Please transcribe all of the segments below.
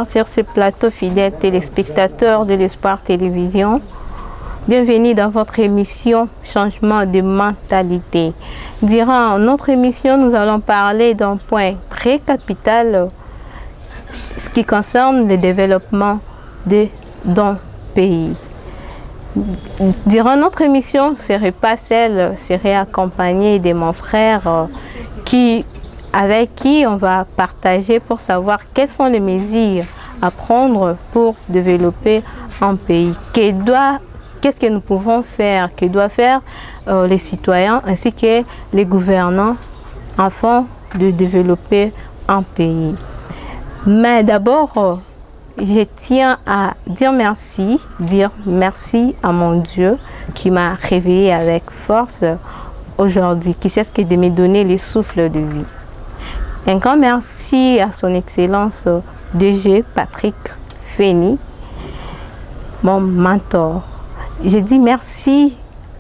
Sur ce plateau, fidèles téléspectateurs de l'Espoir Télévision, bienvenue dans votre émission Changement de mentalité. Durant notre émission, nous allons parler d'un point très capital, ce qui concerne le développement d'un pays. Durant notre émission, serait accompagnée de mon frère avec qui on va partager pour savoir quelles sont les mesures à prendre pour développer un pays. Qu'est-ce que nous pouvons faire, que doivent faire les citoyens ainsi que les gouvernants afin de développer un pays. Mais d'abord, je tiens à dire merci à mon Dieu qui m'a réveillé avec force aujourd'hui, qui sait ce que de me donner les souffles de vie. Un grand merci à son Excellence DG Patrick Fény, mon mentor. Je dis merci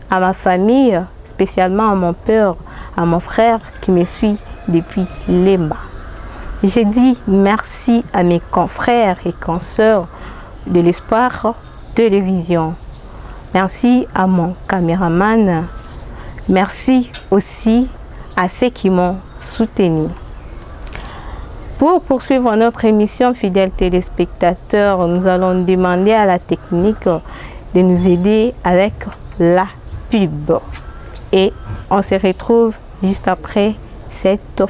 à ma famille, spécialement à mon père, à mon frère qui me suit depuis Lemba. Je dis merci à mes confrères et consoeurs de l'Espoir Télévision. Merci à mon caméraman. Merci aussi à ceux qui m'ont soutenu. Pour poursuivre notre émission, fidèles téléspectateurs, nous allons demander à la technique de nous aider avec la pub. Et on se retrouve juste après cette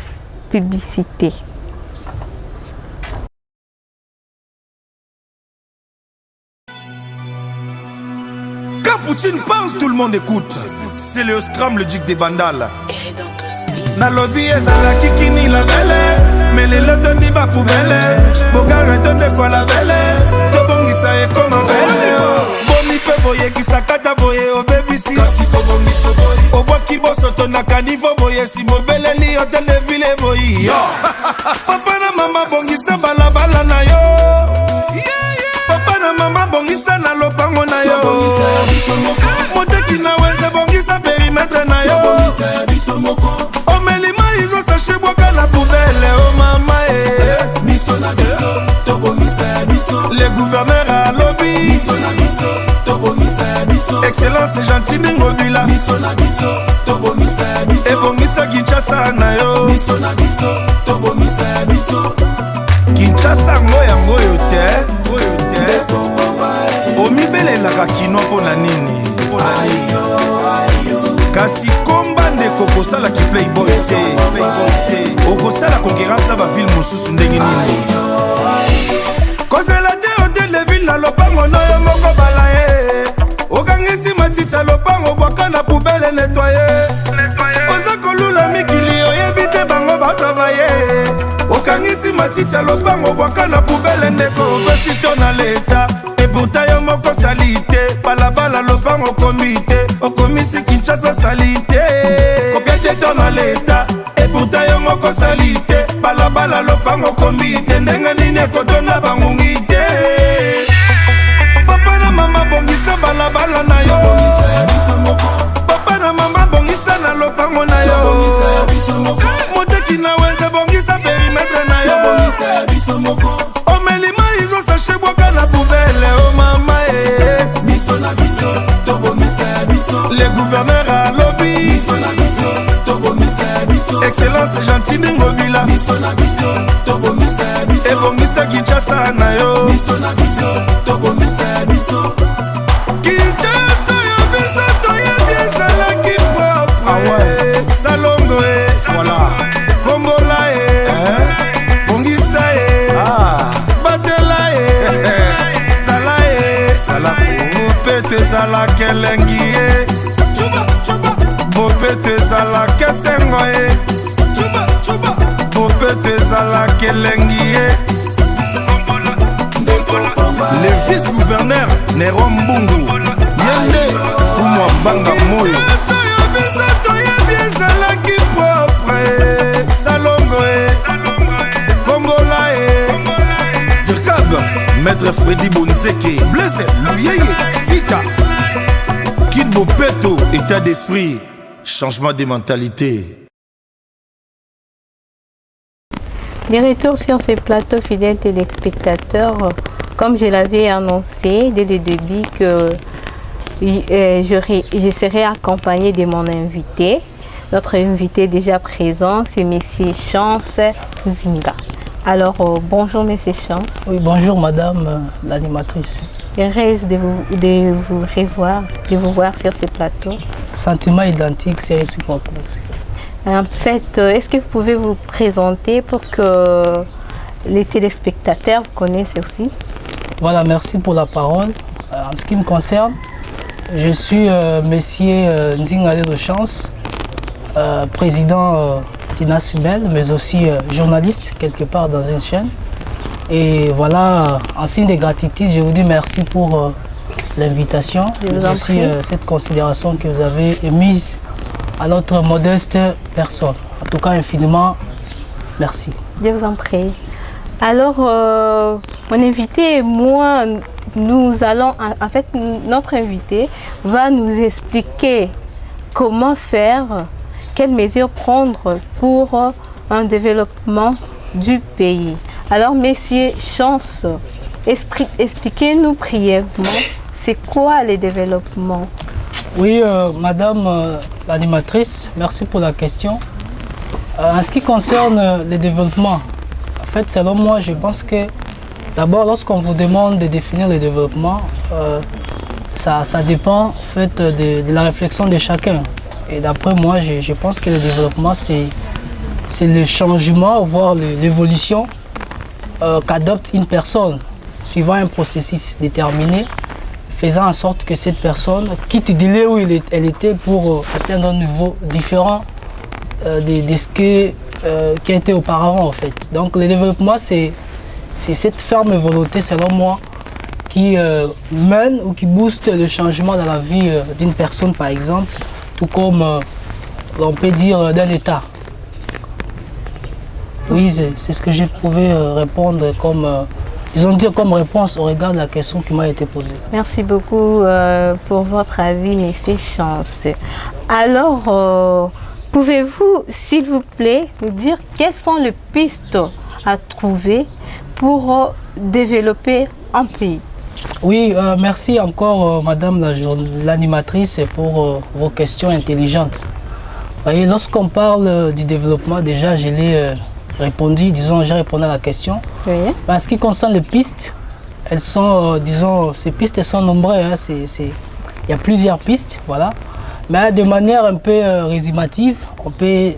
publicité. Quand Poutine pense, tout le monde écoute. C'est le Scram, le duc des Bandales. Na lobby ezala kikini la belle, mais les lotos ni ba poubelle. Bogara donne quoi la belle, tobongisa e comme belle. Boni pe boye ki sakata boye o baby si. Kasi tobongiso boye. O bois ki boso to na kanivo boye si mobile li hotel de ville boye. Papa na mama bongisa bala bala na yo. Papa na mama bongisa na lopango na yo. Moteki na weze bongisa perimetre na yo. Sachez boka la poubelle, oh maman eh. Miso na biso, tobo misa biso. Les gouverneurs à lobby. Miso na biso, tobo misa biso. Excellence gentil n'ingobila. Miso na biso, tobo misa biso. Et bon misa Kinshasa na yo. Miso na biso, tobo misa biso. Kinshasa ngoya ngoyo te. Omi bele la kakino pona nini. Ayo. Kasi komba ndeko kosala ki playboy te. Okosala concurrence na ba ville mosusu ndenge nini. Kozela te hotel de ville na lopango na yo moko bala ye. Okangisi matita lopango bwaka na poubelle nettoyer. Oza kolula mikili oyebi te bango ba travailler. Okangisi matita lopango bwaka na poubelle ndeko opesi to na leta. Et pourtant yo moko salite. Balabala lopango komite. Okomisi Kinshasa salite. Kopiate to na leta. Et pourtant yo moko salite. Balabala lopango komite. Ndenga nini ekotona bangungi te. Papa na mama bongisa balabala na yo. Papa na mama bongisa na lopango na yo. Moteki na wenze bongisa perimetre na yo. Omelima izo sachet boka na poubelle. Oh mama eh. Miso na biso, tobo misa biso. Les gouverneurs à lobby. Miso na biso, tobo misa biso. Excellence gentil n'ingobila. Miso na biso, tobo misa biso. Et bon misa Kinshasa na yo. Miso na biso, tobo misa biso. Kinshasa yo biso toye bien sala qui propre. Ah ouais. Salongo eh. Voilà. Kombola eh. Bongisa eh. Ah. Batela eh. Sala eh. Sala Bopete zala kelengi e. Bopete zala kesengo e. Bopete zala kelengi e. Le vice-gouverneur Nero Mbungu Yende Fumwa Banga Moyo. Salongo e. Kongola e. Tirkab Maître Freddy Bonzeke Blaise Luyeye Vita Kid Bopeto état d'esprit. Changement de mentalité. De retour sur ce plateau, fidèles téléspectateurs, comme je l'avais annoncé dès le début que je serai accompagnée de mon invité. Notre invité déjà présent, c'est M. Chance Zinga. Alors, bonjour M. Chance. Oui, bonjour Madame l'animatrice. Heureuse de vous revoir, de vous voir sur ce plateau. Sentiment identique, c'est réciproque. En fait, est-ce que vous pouvez vous présenter pour que les téléspectateurs vous connaissent aussi? Voilà, merci pour la parole. En ce qui me concerne, je suis Monsieur Nzingale de Chance, président d'Inasibel, mais aussi journaliste quelque part dans une chaîne. Et voilà, en signe de gratitude, je vous dis merci pour l'invitation et aussi cette considération que vous avez émise à notre modeste personne. En tout cas, infiniment merci. Je vous en prie. Alors, mon invité et moi, nous allons, en fait, notre invité va nous expliquer comment faire, quelles mesures prendre pour un développement du pays. Alors, Messieurs Chance, expliquez-nous brièvement, c'est quoi le développement? Oui, Madame l'animatrice, merci pour la question. En ce qui concerne le développement, en fait, selon moi, je pense que d'abord, lorsqu'on vous demande de définir le développement, ça dépend en fait, de la réflexion de chacun. Et d'après moi, je pense que le développement, c'est le changement, voire l'évolution qu'adopte une personne suivant un processus déterminé, faisant en sorte que cette personne quitte de là où elle était pour atteindre un niveau différent de ce qui a été auparavant en fait. Donc le développement, c'est cette ferme volonté, selon moi, qui mène ou qui booste le changement dans la vie d'une personne, par exemple, tout comme on peut dire d'un État. Oui, c'est ce que j'ai pu répondre comme, comme réponse au regard de la question qui m'a été posée. Merci beaucoup pour votre avis, M. Chance. Alors, pouvez-vous, s'il vous plaît, nous dire quelles sont les pistes à trouver pour développer un pays? Oui, merci encore, Madame l'animatrice, pour vos questions intelligentes. Vous voyez, lorsqu'on parle du développement, déjà, je l'ai répondu, j'ai répondu à la question. Oui. En ce qui concerne les pistes, elles sont, ces pistes sont nombreuses. Il y a plusieurs pistes, voilà. Mais de manière un peu résumative, on peut,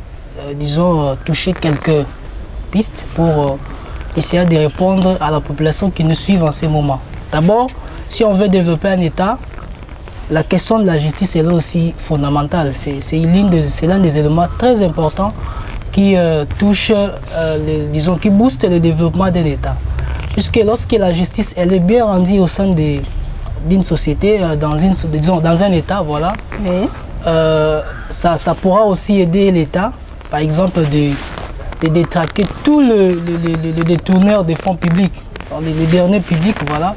toucher quelques pistes pour essayer de répondre à la population qui nous suit en ces moments. D'abord, si on veut développer un État, la question de la justice est là aussi fondamentale. C'est l'un des éléments très importants qui touche, qui booste le développement de l'État. Puisque lorsque la justice elle est bien rendue au sein d'une société, dans un État, voilà, Oui. Ça pourra aussi aider l'État, par exemple, de détraquer tous les détourneurs des fonds publics, les derniers publics, voilà,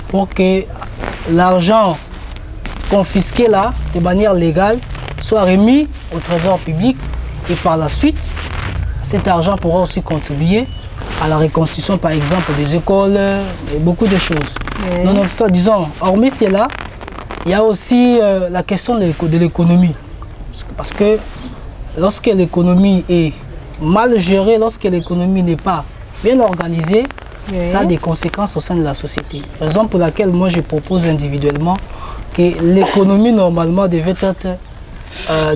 pour que l'argent confisqué là, de manière légale, soit remis au trésor public. Et par la suite, cet argent pourra aussi contribuer à la reconstruction, par exemple, des écoles et beaucoup de choses. Oui. Nonobstant, hormis cela, il y a aussi la question de l'économie. Parce que lorsque l'économie est mal gérée, lorsque l'économie n'est pas bien organisée, oui, ça a des conséquences au sein de la société. Raison pour laquelle moi je propose individuellement que l'économie normalement devait être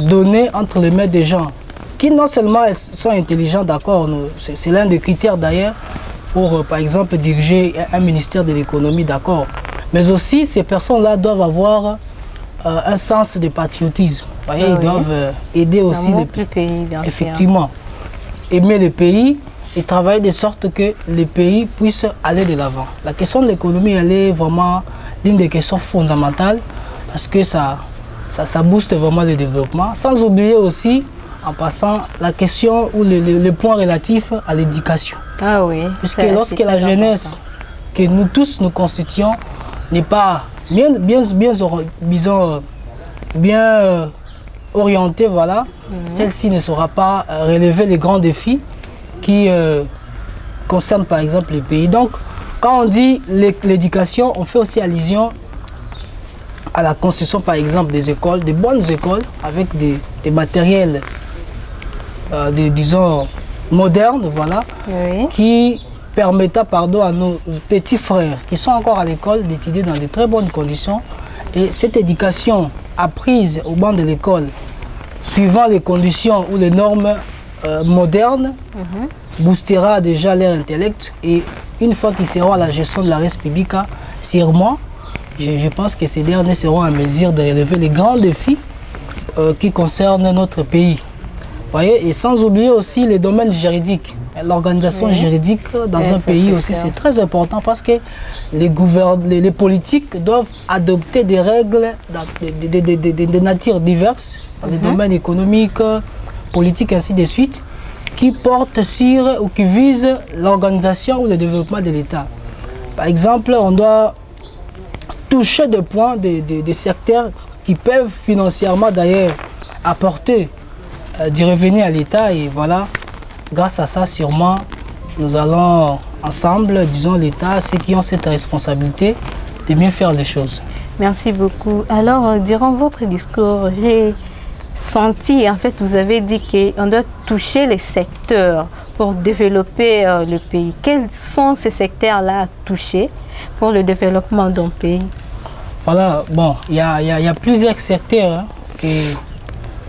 donnée entre les mains des gens qui non seulement sont intelligents, d'accord, c'est l'un des critères d'ailleurs pour par exemple diriger un ministère de l'économie, d'accord, mais aussi ces personnes-là doivent avoir un sens de patriotisme. Vous voyez, ils doivent aider aussi le pays, effectivement, aimer le pays et travailler de sorte que le pays puisse aller de l'avant. La question de l'économie, elle est vraiment l'une des questions fondamentales parce que ça booste vraiment le développement. Sans oublier aussi, en passant, la question ou le point relatif à l'éducation. Ah oui. Puisque lorsque la jeunesse que nous tous nous constituons n'est pas bien orientée, voilà, celle-ci ne saura pas relever les grands défis qui concerne par exemple les pays. Donc, quand on dit l'éducation, on fait aussi allusion à la construction par exemple des écoles, des bonnes écoles avec des matériels, disons, modernes, voilà, Oui. qui permettent à nos petits frères qui sont encore à l'école d'étudier dans de très bonnes conditions. Et cette éducation apprise au banc de l'école, suivant les conditions ou les normes modernes, boostera déjà leur intellect. Et une fois qu'ils seront à la gestion de la res publica, sûrement, je pense que ces derniers seront en mesure de relever les grands défis qui concernent notre pays. Voyez, et sans oublier aussi les domaines juridiques. L'organisation juridique dans un pays aussi, c'est très important parce que les politiques doivent adopter des règles de nature diverses, dans des domaines économiques, politiques, ainsi de suite, qui portent sur ou qui visent l'organisation ou le développement de l'État. Par exemple, on doit toucher des points, des secteurs qui peuvent financièrement d'ailleurs apporter du revenu à l'État. Et voilà, grâce à ça, sûrement, nous allons ensemble, disons l'État, ceux qui ont cette responsabilité de mieux faire les choses. Merci beaucoup. Alors, durant votre discours, j'ai senti, en fait, vous avez dit qu'on doit toucher les secteurs pour développer le pays. Quels sont ces secteurs-là à toucher pour le développement d'un pays? Voilà, bon, il y a plusieurs secteurs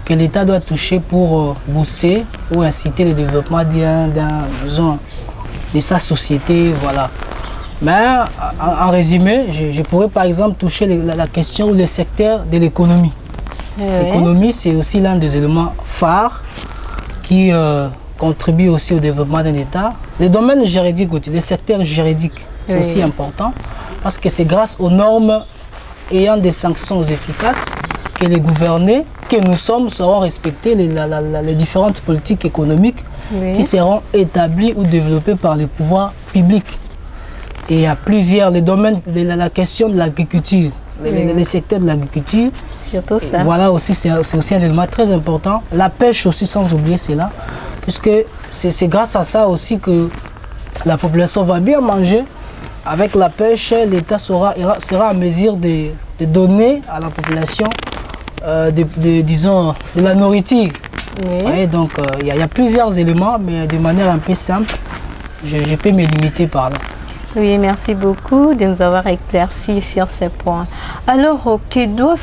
que l'État doit toucher pour booster ou inciter le développement de sa société, voilà. Mais en résumé, je pourrais par exemple toucher la question ou le secteur de l'économie. L'économie, c'est aussi l'un des éléments phares qui contribue aussi au développement d'un État. Le domaine juridique aussi, le secteur juridique, c'est aussi important parce que c'est grâce aux normes ayant des sanctions efficaces que les gouvernés que nous sommes seront respectés, les différentes politiques économiques qui seront établies ou développées par les pouvoirs publics. Et il y a plusieurs, les domaines, la question de l'agriculture, les secteurs de l'agriculture. Surtout ça. Voilà aussi, c'est aussi un élément très important. La pêche aussi, sans oublier cela, puisque c'est grâce à ça aussi que la population va bien manger. Avec la pêche, l'État sera en mesure de donner à la population disons, de la nourriture. Ouais, donc il y a plusieurs éléments, mais de manière un peu simple, je peux me limiter par là. Oui, merci beaucoup de nous avoir éclairci sur ces points. Alors, que doivent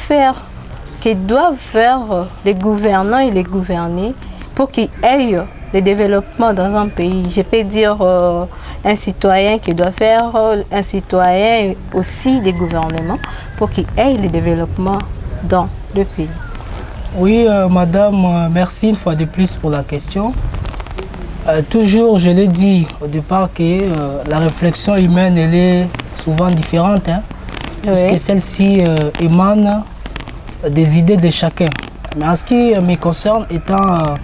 faire les gouvernants et les gouvernés pour qu'ils aient le développement dans un pays? Je peux dire un citoyen qui doit faire, un citoyen aussi des gouvernements pour qu'ils aient le développement dans le pays. Oui, madame, merci une fois de plus pour la question. Toujours, je l'ai dit au départ que la réflexion humaine, elle est souvent différente, hein, parce que celle-ci émane des idées de chacun. Mais en ce qui me concerne, étant,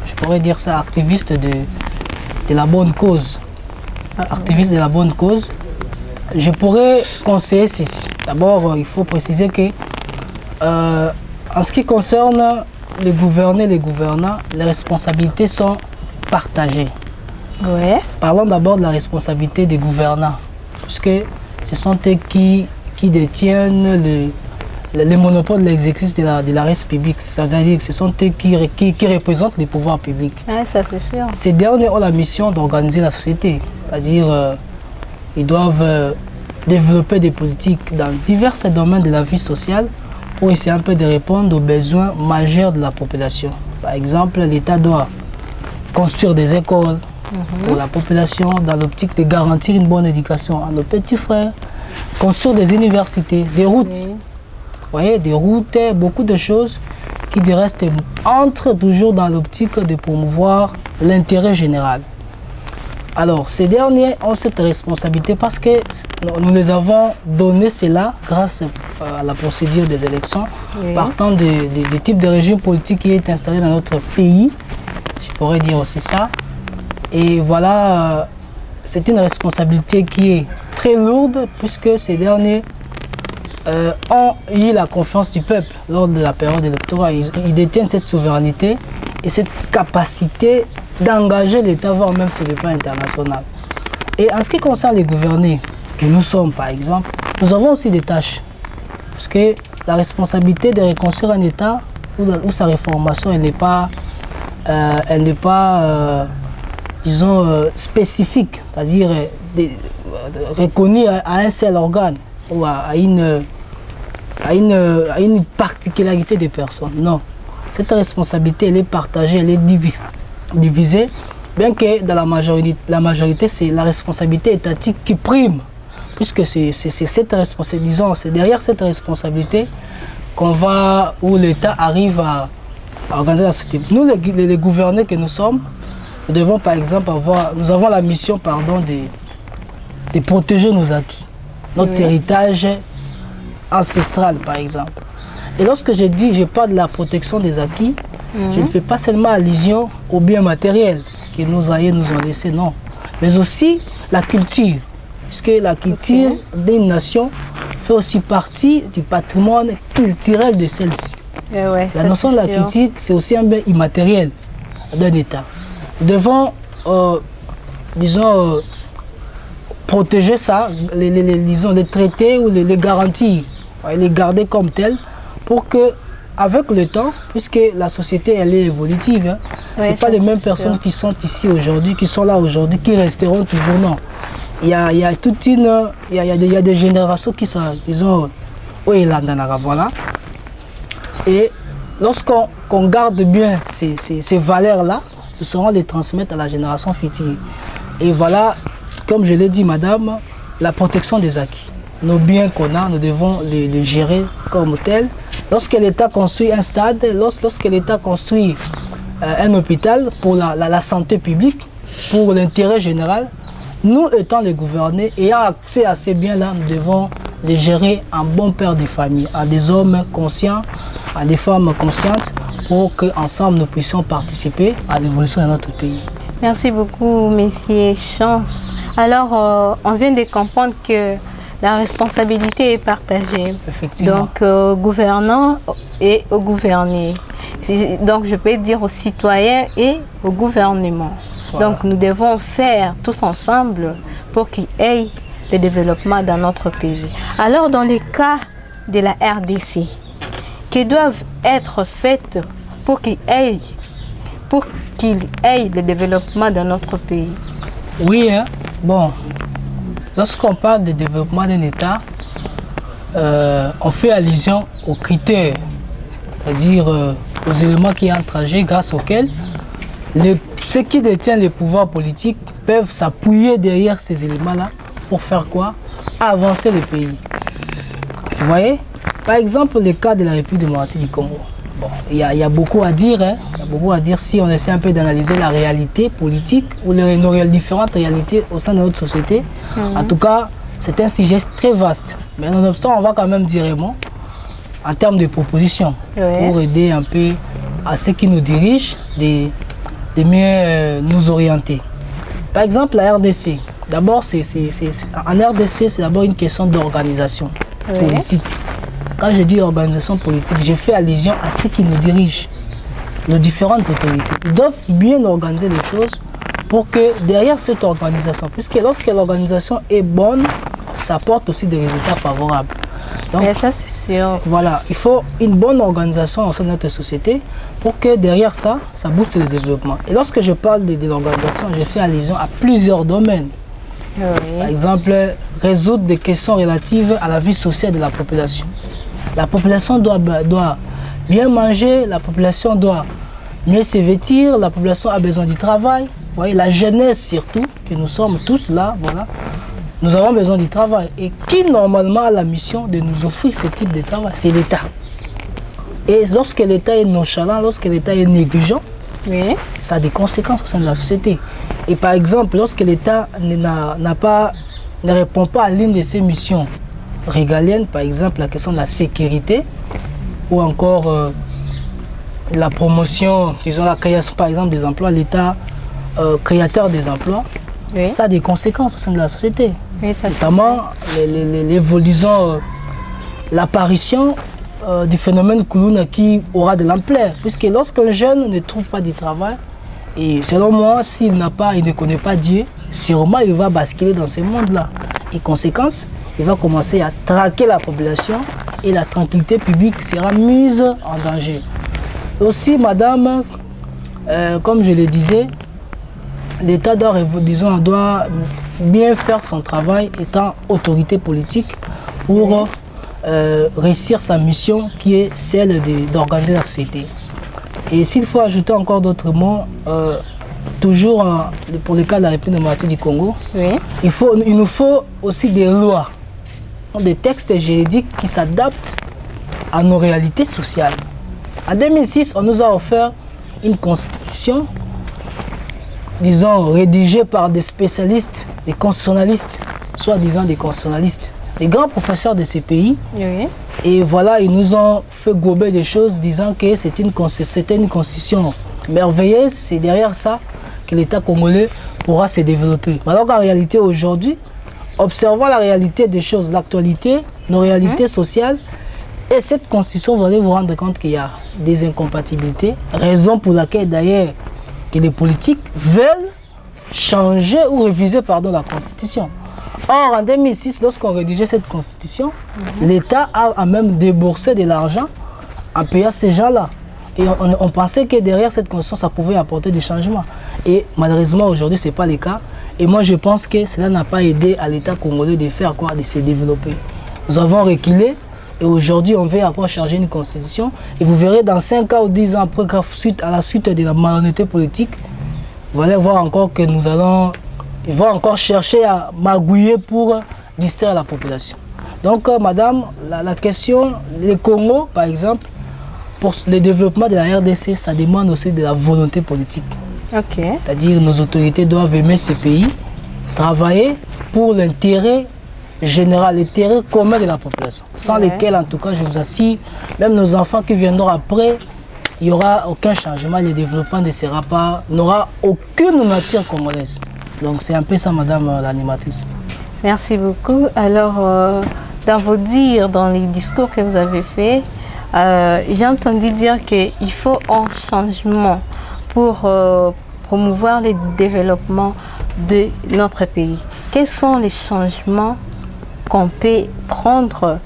je pourrais dire ça, activiste de la bonne cause, activiste de la bonne cause, je pourrais conseiller ceci. D'abord, il faut préciser que en ce qui concerne les gouvernés et les gouvernants, les responsabilités sont partagées. Parlons d'abord de la responsabilité des gouvernants, puisque ce sont eux qui détiennent le monopole de l'exercice de la res publique, c'est-à-dire que ce sont eux qui représentent les pouvoirs publics. Ça, c'est sûr. Ces derniers ont la mission d'organiser la société, c'est-à-dire ils doivent développer des politiques dans divers domaines de la vie sociale pour essayer un peu de répondre aux besoins majeurs de la population. Par exemple, l'État doit construire des écoles pour la population dans l'optique de garantir une bonne éducation à nos petits frères, construire des universités, des routes. Vous voyez, des routes, beaucoup de choses qui entrent toujours dans l'optique de promouvoir l'intérêt général. Alors, ces derniers ont cette responsabilité parce que nous les avons donné cela grâce à la procédure des élections, partant des types de régime politique qui est installé dans notre pays. Je pourrais dire aussi ça. Et voilà, c'est une responsabilité qui est très lourde puisque ces derniers ont eu la confiance du peuple lors de la période électorale. Ils détiennent cette souveraineté et cette capacité d'engager l'État, voire même sur le plan international. Et en ce qui concerne les gouvernés, que nous sommes par exemple, nous avons aussi des tâches. Parce que la responsabilité de reconstruire un État où sa réformation, elle n'est pas, disons, spécifique, c'est-à-dire reconnue à un seul organe ou à une particularité des personnes. Non. Cette responsabilité, elle est partagée, elle est divisée, bien que dans la majorité, c'est la responsabilité étatique qui prime, puisque c'est cette responsabilité, disons, c'est derrière cette responsabilité où l'État arrive à organiser la société. Nous, les gouvernés que nous sommes, nous devons par exemple nous avons la mission, de protéger nos acquis, notre héritage ancestral par exemple. Et lorsque je parle de la protection des acquis, je ne fais pas seulement allusion aux biens matériels que nos aïeux nous ont laissés, non. Mais aussi la culture, puisque la culture d'une nation fait aussi partie du patrimoine culturel de celle-ci. La notion de la culture, c'est aussi un bien immatériel d'un État. Nous devons, disons, protéger ça, les traiter ou les garantir, les garder comme tels, pour que, avec le temps, puisque la société elle est évolutive, hein, ce n'est pas les mêmes personnes qui sont ici aujourd'hui, qui sont là aujourd'hui, qui resteront toujours, non. Il y a des générations qui sont, disons, voilà. Et lorsqu'on garde bien ces valeurs-là, nous saurons les transmettre à la génération future. Et voilà, comme je l'ai dit, madame, la protection des acquis. Nos biens qu'on a, nous devons les gérer comme tels. Lorsque l'État construit un stade, lorsque l'État construit un hôpital pour la santé publique, pour l'intérêt général, nous étant les gouvernés, ayant accès à ces biens-là, nous devons les gérer en bon père de famille, à des hommes conscients, à des femmes conscientes, pour qu'ensemble nous puissions participer à l'évolution de notre pays. Merci beaucoup, Messieurs Chance. Alors, on vient de comprendre que la responsabilité est partagée. Effectivement. Donc, aux gouvernants et aux gouvernés. Donc, je peux dire aux citoyens et au gouvernement. Voilà. Donc, nous devons faire tous ensemble pour qu'il y ait le développement dans notre pays. Alors, dans le cas de la RDC, que doivent être faites pour qu'il y ait le développement dans notre pays? Oui, hein? Bon, lorsqu'on parle de développement d'un État, on fait allusion aux critères, c'est-à-dire aux éléments qui entrent en jeu grâce auxquels ceux qui détiennent les pouvoirs politiques peuvent s'appuyer derrière ces éléments-là pour faire quoi? Avancer le pays. Vous voyez? Par exemple, le cas de la République démocratique du Congo. Bon, il y a beaucoup à dire, hein? Il y a beaucoup à dire si on essaie un peu d'analyser la réalité politique ou nos différentes réalités au sein de notre société. En tout cas, c'est un sujet très vaste. Mais nonobstant, on va quand même dire un mot en termes de propositions pour aider un peu à ceux qui nous dirigent de mieux nous orienter. Par exemple, la RDC. D'abord, en RDC, c'est d'abord une question d'organisation politique. Quand je dis organisation politique, je fais allusion à ceux qui nous dirigent, nos différentes autorités. Ils doivent bien organiser les choses pour que derrière cette organisation, puisque lorsque l'organisation est bonne, ça apporte aussi des résultats favorables. Donc, ça, c'est sûr. Voilà, il faut une bonne organisation au sein de notre société pour que derrière ça, ça booste le développement. Et lorsque je parle de l'organisation, je fais allusion à plusieurs domaines. Par exemple, résoudre des questions relatives à la vie sociale de la population. La population doit bien manger, la population doit mieux se vêtir, la population a besoin du travail. Vous voyez, la jeunesse surtout, que nous sommes tous là, voilà. Nous avons besoin du travail. Et qui normalement a la mission de nous offrir ce type de travail? C'est l'État. Et lorsque l'État est nonchalant, lorsque l'État est négligent, ça a des conséquences au sein de la société. Et par exemple, lorsque l'État ne répond pas à l'une de ses missions régaliennes, par exemple la question de la sécurité, ou encore la promotion, disons la création par exemple des emplois, l'État créateur des emplois, ça a des conséquences au sein de la société. Notamment l'évolution, l'apparition du phénomène Koulouna qui aura de l'ampleur, puisque lorsqu'un jeune ne trouve pas de travail, et selon moi, s'il ne connaît pas Dieu, sûrement il va basculer dans ce monde-là. Et conséquence, il va commencer à traquer la population et la tranquillité publique sera mise en danger. Aussi, madame, comme je le disais, l'État doit bien faire son travail étant autorité politique pour réussir sa mission qui est celle d'organiser la société. Et s'il faut ajouter encore d'autres mots, toujours pour le cas de la République démocratique du Congo, il nous faut aussi des lois, des textes juridiques qui s'adaptent à nos réalités sociales. En 2006, on nous a offert une constitution, disons, rédigée par des spécialistes, des constitutionnalistes, soi-disant des constitutionnalistes, des grands professeurs de ces pays. Et voilà, ils nous ont fait gober des choses disant que c'était une constitution merveilleuse. C'est derrière ça que l'État congolais pourra se développer. Alors qu'en réalité, aujourd'hui, observant la réalité des choses, l'actualité, nos réalités sociales, et cette constitution, vous allez vous rendre compte qu'il y a des incompatibilités. Raison pour laquelle, d'ailleurs, que les politiques veulent changer ou réviser la constitution. Or, en 2006, lorsqu'on rédigeait cette constitution, l'État a même déboursé de l'argent en payant ces gens-là. Et on pensait que derrière cette constitution, ça pouvait apporter des changements. Et malheureusement, aujourd'hui, ce n'est pas le cas. Et moi, je pense que cela n'a pas aidé à l'État congolais de faire quoi, de se développer. Nous avons reculé et aujourd'hui, on veut à quoi changer une constitution. Et vous verrez dans 5 ans ou 10 ans après, à la suite de la malhonnêteté politique, vous allez voir encore que ils vont encore chercher à magouiller pour distraire la population. Donc, madame, la question, le Congo, par exemple, pour le développement de la RDC, ça demande aussi de la volonté politique. C'est-à-dire nos autorités doivent aimer ces pays, travailler pour l'intérêt général, l'intérêt commun de la population, sans lesquels, en tout cas, je vous assure, même nos enfants qui viendront après, il n'y aura aucun changement, le développement ne sera pas, n'aura aucune nature congolaise. Donc c'est un peu ça, madame l'animatrice. Merci beaucoup. Alors, dans vos dires, dans les discours que vous avez faits, j'ai entendu dire qu'il faut un changement pour promouvoir le développement de notre pays. Quels sont les changements qu'on peut prendre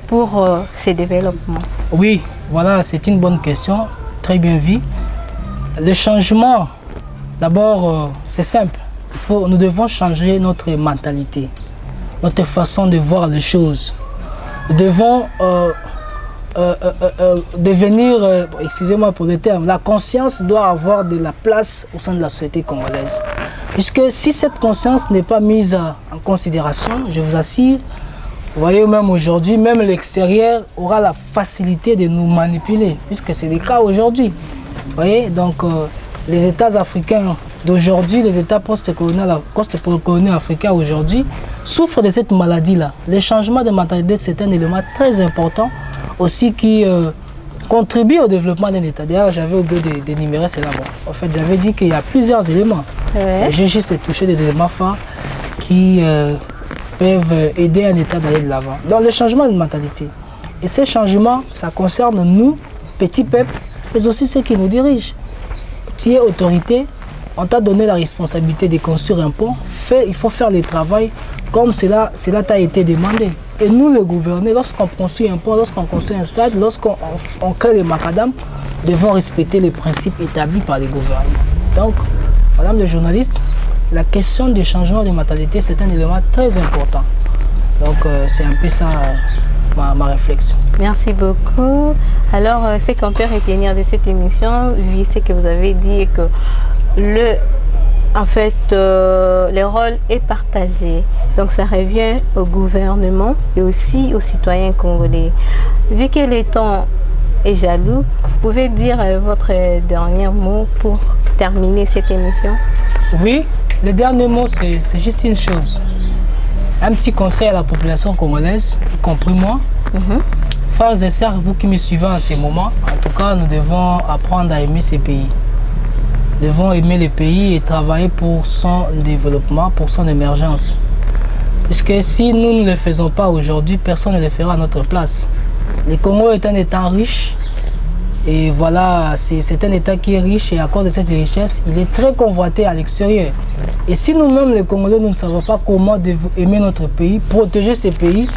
pour ces développements? Oui, voilà, c'est une bonne question, très bien vue. Le changement, d'abord, c'est simple. Nous devons changer notre mentalité, notre façon de voir les choses. Nous devons devenir, excusez-moi pour le terme, la conscience doit avoir de la place au sein de la société congolaise. Puisque si cette conscience n'est pas mise en considération, je vous assure, vous voyez même aujourd'hui, même l'extérieur aura la facilité de nous manipuler, puisque c'est le cas aujourd'hui. Vous voyez, donc les États africains d'aujourd'hui, les États post-coloniaux africains aujourd'hui, souffrent de cette maladie-là. Le changement de mentalité, c'est un élément très important aussi qui contribue au développement d'un État. D'ailleurs, j'avais oublié d'énumérer cela. Bon, en fait, j'avais dit qu'il y a plusieurs éléments. J'ai juste touché des éléments forts qui peuvent aider un État d'aller de l'avant. Donc, le changement de mentalité. Et ces changements, ça concerne nous, petits peuples, mais aussi ceux qui nous dirigent. Tu es autorité, on t'a donné la responsabilité de construire un pont, il faut faire le travail comme cela t'a été demandé. Et nous, les gouvernés, lorsqu'on construit un pont, lorsqu'on construit un stade, lorsqu'on crée les macadam, devons respecter les principes établis par les gouvernements. Donc, madame la journaliste, la question du changement de mentalité, c'est un élément très important. Donc, c'est un peu ça ma réflexion. Merci beaucoup. Alors, ce qu'on peut retenir de cette émission, vu ce que vous avez dit, que le rôle est partagé. Donc ça revient au gouvernement et aussi aux citoyens congolais. Vu que le temps est jaloux, vous pouvez dire votre dernier mot pour terminer cette émission? Oui, le dernier mot, c'est juste une chose. Un petit conseil à la population congolaise, y compris moi. Frères et sœurs, vous qui me suivez en ce moment, en tout cas, nous devons apprendre à aimer ces pays. Nous devons aimer les pays et travailler pour son développement, pour son émergence. Puisque si nous ne le faisons pas aujourd'hui, personne ne le fera à notre place. Le Congo est un État riche, Et voilà, c'est un État qui est riche et à cause de cette richesse, il est très convoité à l'extérieur. Et si nous-mêmes, les Congolais, nous ne savons pas comment aimer notre pays, protéger ces pays,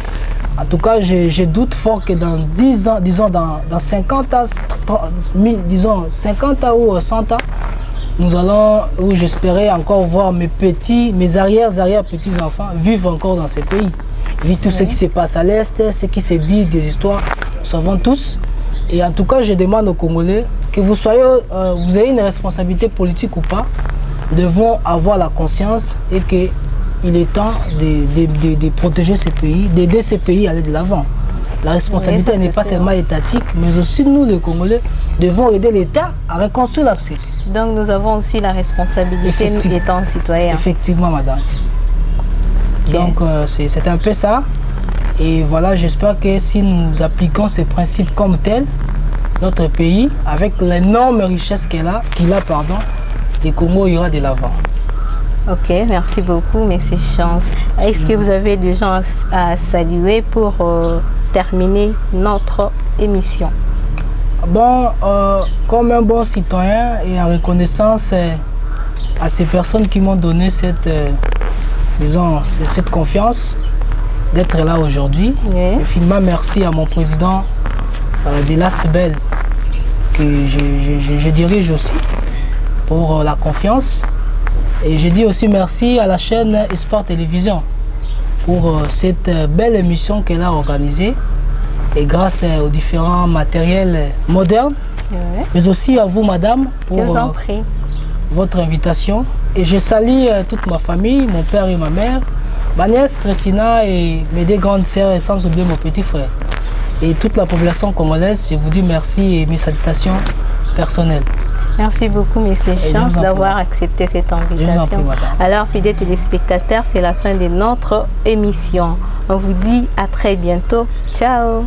en tout cas, je doute fort que dans 10 ans, disons dans 50 ans, 50 ans ou 100 ans, nous allons, ou j'espérais encore voir mes arrière-petits-enfants vivre encore dans ces pays. Vivre tout ce qui se passe à l'Est, ce qui se dit des histoires, nous savons tous. Et en tout cas, je demande aux Congolais que vous ayez une responsabilité politique ou pas, devons avoir la conscience et qu'il est temps de protéger ces pays, d'aider ces pays à aller de l'avant. La responsabilité n'est pas seulement étatique, mais aussi nous, les Congolais, devons aider l'État à reconstruire la société. Donc nous avons aussi la responsabilité, nous étant citoyens. Effectivement, madame. Okay. Donc c'est un peu ça. Et voilà, j'espère que si nous appliquons ces principes comme tels, notre pays, avec l'énorme richesse qu'il a, le Congo ira de l'avant. Ok, merci beaucoup, merci Chance. Est-ce que vous avez des gens à saluer pour terminer notre émission? Bon, comme un bon citoyen et en reconnaissance à ces personnes qui m'ont donné cette confiance, d'être là aujourd'hui. Oui. Finalement, merci à mon président de l'ASBEL que je dirige aussi pour la confiance. Et je dis aussi merci à la chaîne Espoir Télévision pour cette belle émission qu'elle a organisée. Et grâce aux différents matériels modernes, oui. Mais aussi à vous, madame, pour votre invitation. Et je salue toute ma famille, mon père et ma mère, ma nièce Tressina et mes deux grandes sœurs, et sans oublier mon petit frère. Et toute la population congolaise, je vous dis merci et mes salutations personnelles. Merci beaucoup, M. Chance, d'avoir accepté cette invitation. Je vous en prie, madame. Alors, fidèles téléspectateurs, c'est la fin de notre émission. On vous dit à très bientôt. Ciao.